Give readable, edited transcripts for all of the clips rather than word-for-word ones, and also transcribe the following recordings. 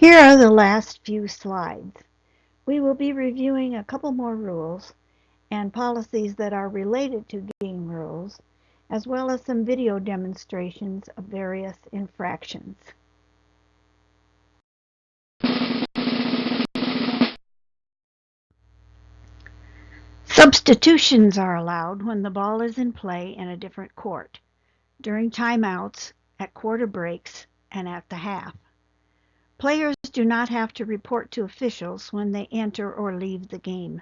Here are the last few slides. We will be reviewing a couple more rules and policies that are related to game rules, as well as some video demonstrations of various infractions. Substitutions are allowed when the ball is in play in a different court, during timeouts, at quarter breaks, and at the half. Players do not have to report to officials when they enter or leave the game.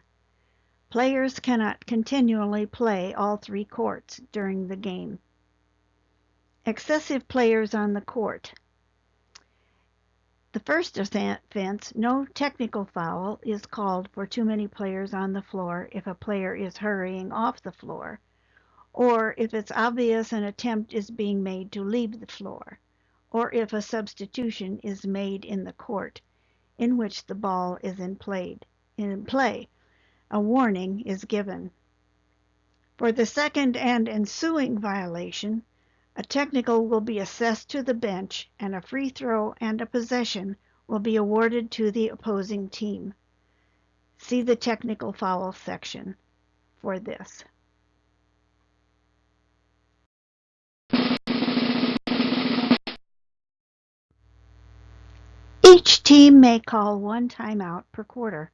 Players cannot continually play all three courts during the game. Excessive players on the court. The first offense, no technical foul, is called for too many players on the floor if a player is hurrying off the floor, or if it's obvious an attempt is being made to leave the floor, or if a substitution is made in the court in which the ball is in play. A warning is given. For the second and ensuing violation, a technical will be assessed to the bench and a free throw and a possession will be awarded to the opposing team. See the technical foul section for this. Each team may call one timeout per quarter.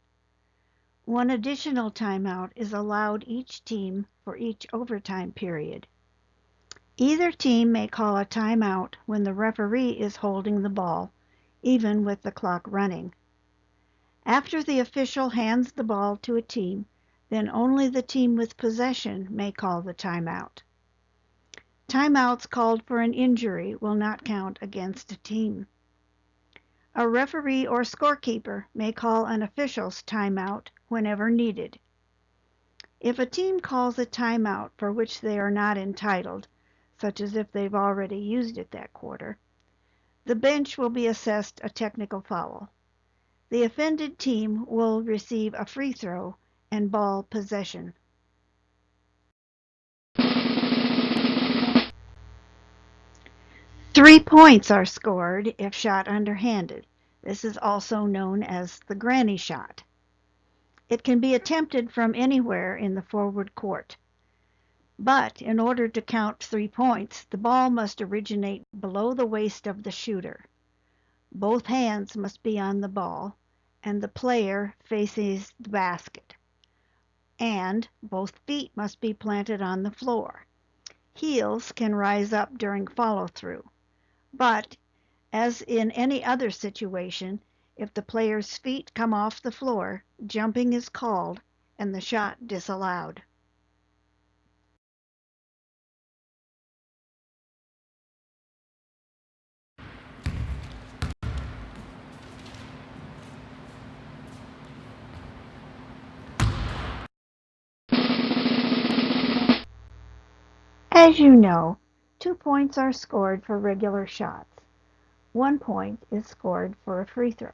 One additional timeout is allowed each team for each overtime period. Either team may call a timeout when the referee is holding the ball, even with the clock running. After the official hands the ball to a team, then only the team with possession may call the timeout. Timeouts called for an injury will not count against a team. A referee or scorekeeper may call an official's timeout whenever needed. If a team calls a timeout for which they are not entitled, such as if they've already used it that quarter, the bench will be assessed a technical foul. The offended team will receive a free throw and ball possession. Three points are scored if shot underhanded. This is also known as the granny shot. It can be attempted from anywhere in the forward court. But in order to count 3 points, the ball must originate below the waist of the shooter. Both hands must be on the ball, and the player faces the basket. And both feet must be planted on the floor. Heels can rise up during follow-through. But, as in any other situation, if the player's feet come off the floor, jumping is called and the shot disallowed. As you know, 2 points are scored for regular shots. 1 point is scored for a free throw.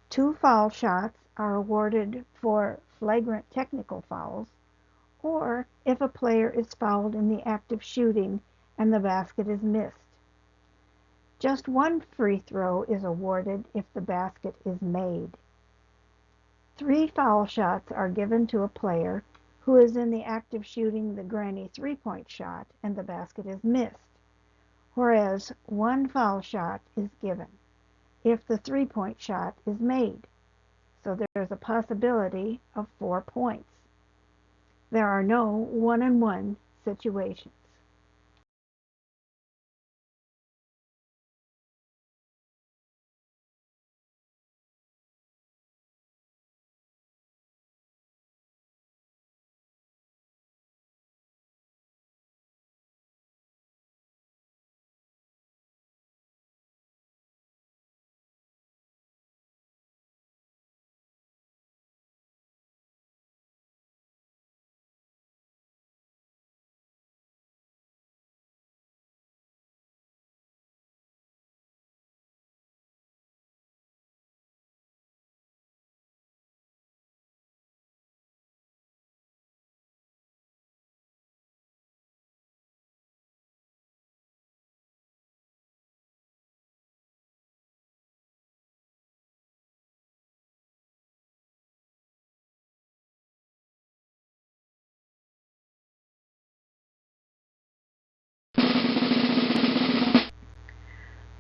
2 foul shots are awarded for flagrant technical fouls, or if a player is fouled in the act of shooting and the basket is missed. Just 1 free throw is awarded if the basket is made. 3 foul shots are given to a player who is in the act of shooting the granny 3-point shot and the basket is missed, whereas 1 foul shot is given if the 3-point shot is made. So there's a possibility of 4 points. There are no 1-on-1 situations.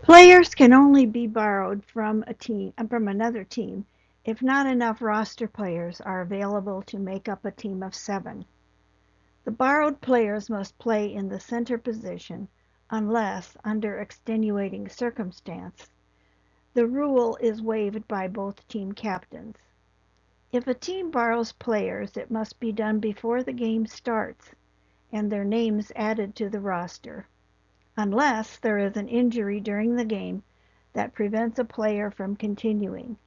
Players can only be borrowed from another team if not enough roster players are available to make up a team of 7. The borrowed players must play in the center position unless, under extenuating circumstance, the rule is waived by both team captains. If a team borrows players, it must be done before the game starts and their names added to the roster, unless there is an injury during the game that prevents a player from continuing.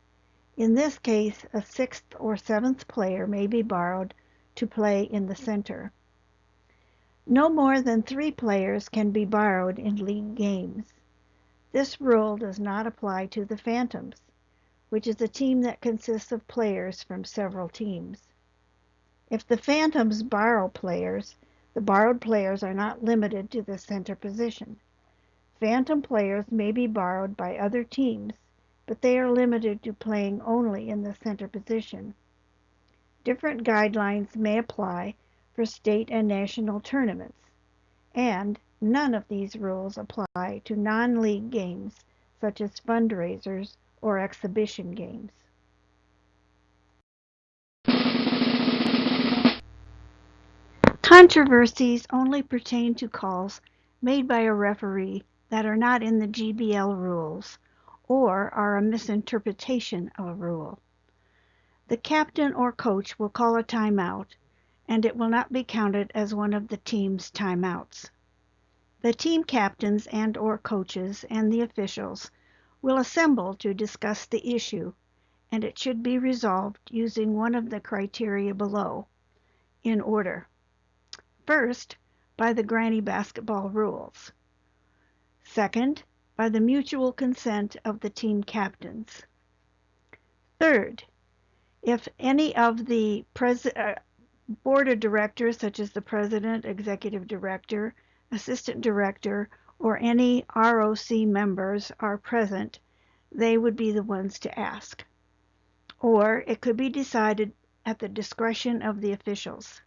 In this case, a 6th or 7th player may be borrowed to play in the center. No more than 3 players can be borrowed in league games. This rule does not apply to the Phantoms, which is a team that consists of players from several teams. If the Phantoms borrow players, the borrowed players are not limited to the center position. Phantom players may be borrowed by other teams, but they are limited to playing only in the center position. Different guidelines may apply for state and national tournaments, and none of these rules apply to non-league games such as fundraisers or exhibition games. Controversies only pertain to calls made by a referee that are not in the GBL rules or are a misinterpretation of a rule. The captain or coach will call a timeout, and it will not be counted as one of the team's timeouts. The team captains and/or coaches and the officials will assemble to discuss the issue, and it should be resolved using one of the criteria below, in order. First, by the Granny basketball rules. Second, by the mutual consent of the team captains. Third, if any of the board of directors, such as the president, executive director, assistant director, or any ROC members are present, they would be the ones to ask. Or it could be decided at the discretion of the officials.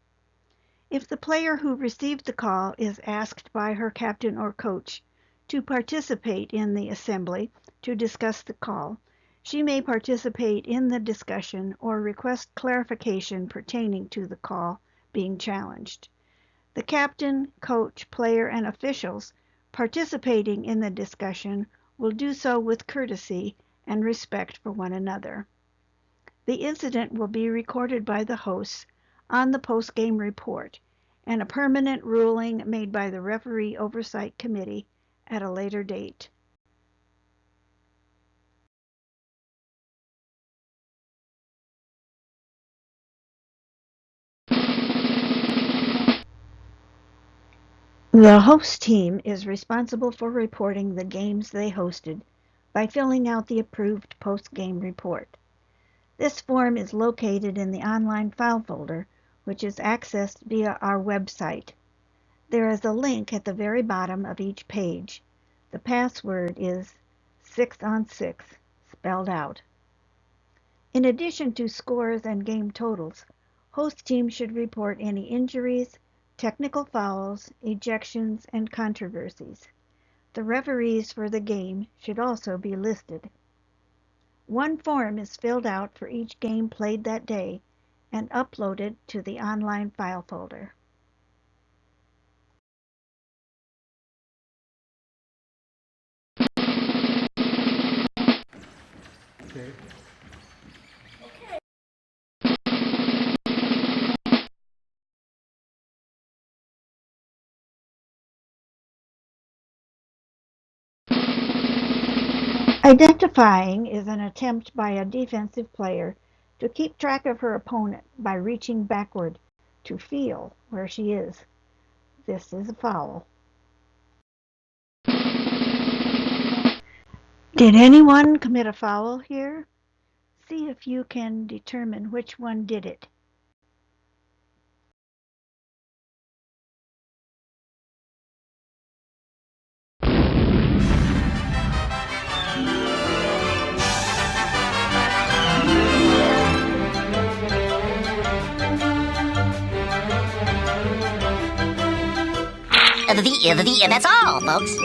If the player who received the call is asked by her captain or coach to participate in the assembly to discuss the call, she may participate in the discussion or request clarification pertaining to the call being challenged. The captain, coach, player, and officials participating in the discussion will do so with courtesy and respect for one another. The incident will be recorded by the hosts on the postgame report and a permanent ruling made by the Referee Oversight Committee at a later date. The host team is responsible for reporting the games they hosted by filling out the approved postgame report. This form is located in the online file folder, which is accessed via our website. There is a link at the very bottom of each page. The password is 6on6, spelled out. In addition to scores and game totals, host team should report any injuries, technical fouls, ejections, and controversies. The referees for the game should also be listed. One form is filled out for each game played that day and uploaded to the online file folder. Okay. Identifying is an attempt by a defensive player to keep track of her opponent by reaching backward to feel where she is. This is a foul. Did anyone commit a foul here? See if you can determine which one did it. That's all, folks.